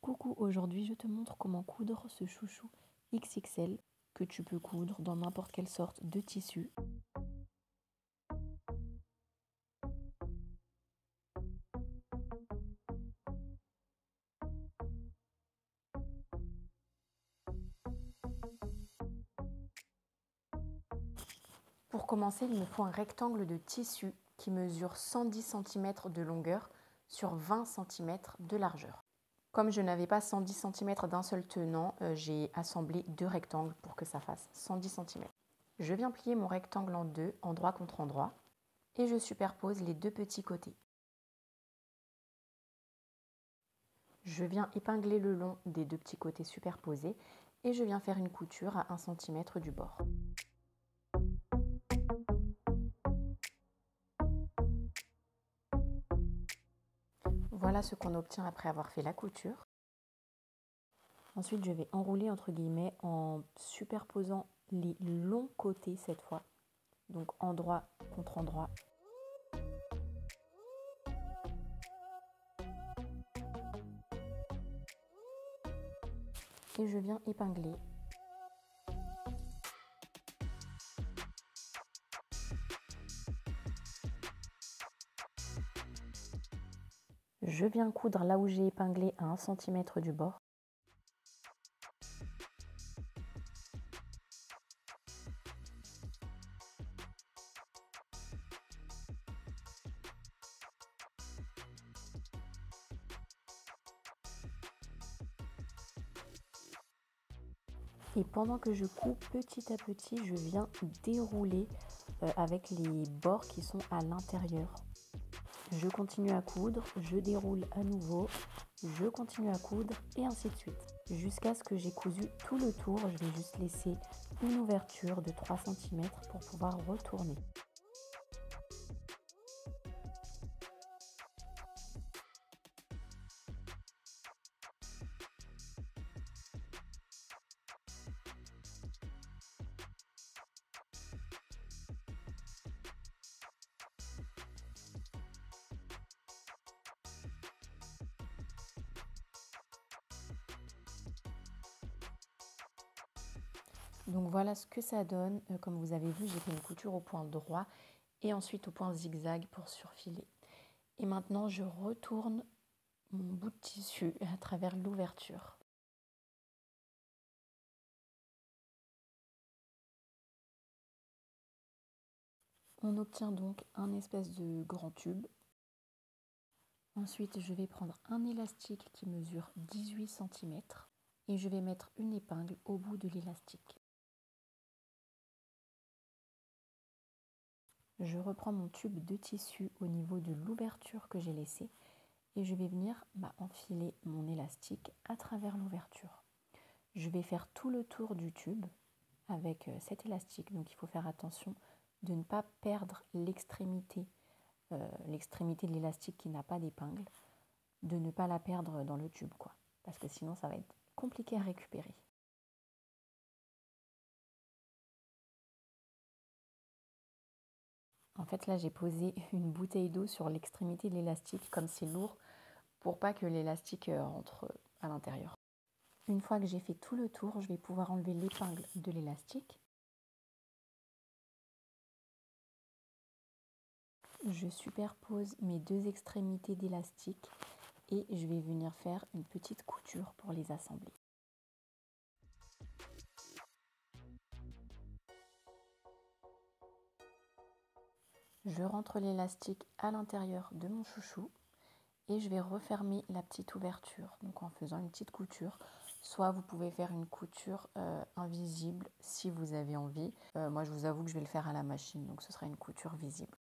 Coucou, aujourd'hui je te montre comment coudre ce chouchou XXL que tu peux coudre dans n'importe quelle sorte de tissu. Pour commencer, il me faut un rectangle de tissu qui mesure 110 cm de longueur sur 20 cm de largeur. Comme je n'avais pas 110 cm d'un seul tenant, j'ai assemblé deux rectangles pour que ça fasse 110 cm. Je viens plier mon rectangle en deux, endroit contre endroit, et je superpose les deux petits côtés. Je viens épingler le long des deux petits côtés superposés et je viens faire une couture à 1 cm du bord. Voilà ce qu'on obtient après avoir fait la couture. Ensuite, je vais enrouler entre guillemets en superposant les longs côtés cette fois. Donc endroit contre endroit. Et je viens épingler. Je viens coudre là où j'ai épinglé à 1 cm du bord. Et pendant que je couds petit à petit, je viens dérouler avec les bords qui sont à l'intérieur. Je continue à coudre, je déroule à nouveau, je continue à coudre et ainsi de suite. Jusqu'à ce que j'ai cousu tout le tour, je vais juste laisser une ouverture de 3 cm pour pouvoir retourner. Donc voilà ce que ça donne. Comme vous avez vu, j'ai fait une couture au point droit et ensuite au point zigzag pour surfiler. Et maintenant, je retourne mon bout de tissu à travers l'ouverture. On obtient donc un espèce de grand tube. Ensuite, je vais prendre un élastique qui mesure 18 cm et je vais mettre une épingle au bout de l'élastique. Je reprends mon tube de tissu au niveau de l'ouverture que j'ai laissée et je vais venir enfiler mon élastique à travers l'ouverture. Je vais faire tout le tour du tube avec cet élastique, donc il faut faire attention de ne pas perdre l'extrémité de l'élastique qui n'a pas d'épingle, de ne pas la perdre dans le tube, parce que sinon ça va être compliqué à récupérer. En fait là j'ai posé une bouteille d'eau sur l'extrémité de l'élastique comme c'est lourd pour pas que l'élastique rentre à l'intérieur. Une fois que j'ai fait tout le tour, je vais pouvoir enlever l'épingle de l'élastique. Je superpose mes deux extrémités d'élastique et je vais venir faire une petite couture pour les assembler. Je rentre l'élastique à l'intérieur de mon chouchou et je vais refermer la petite ouverture, donc en faisant une petite couture. Soit vous pouvez faire une couture invisible si vous avez envie. Moi je vous avoue que je vais le faire à la machine, donc ce sera une couture visible.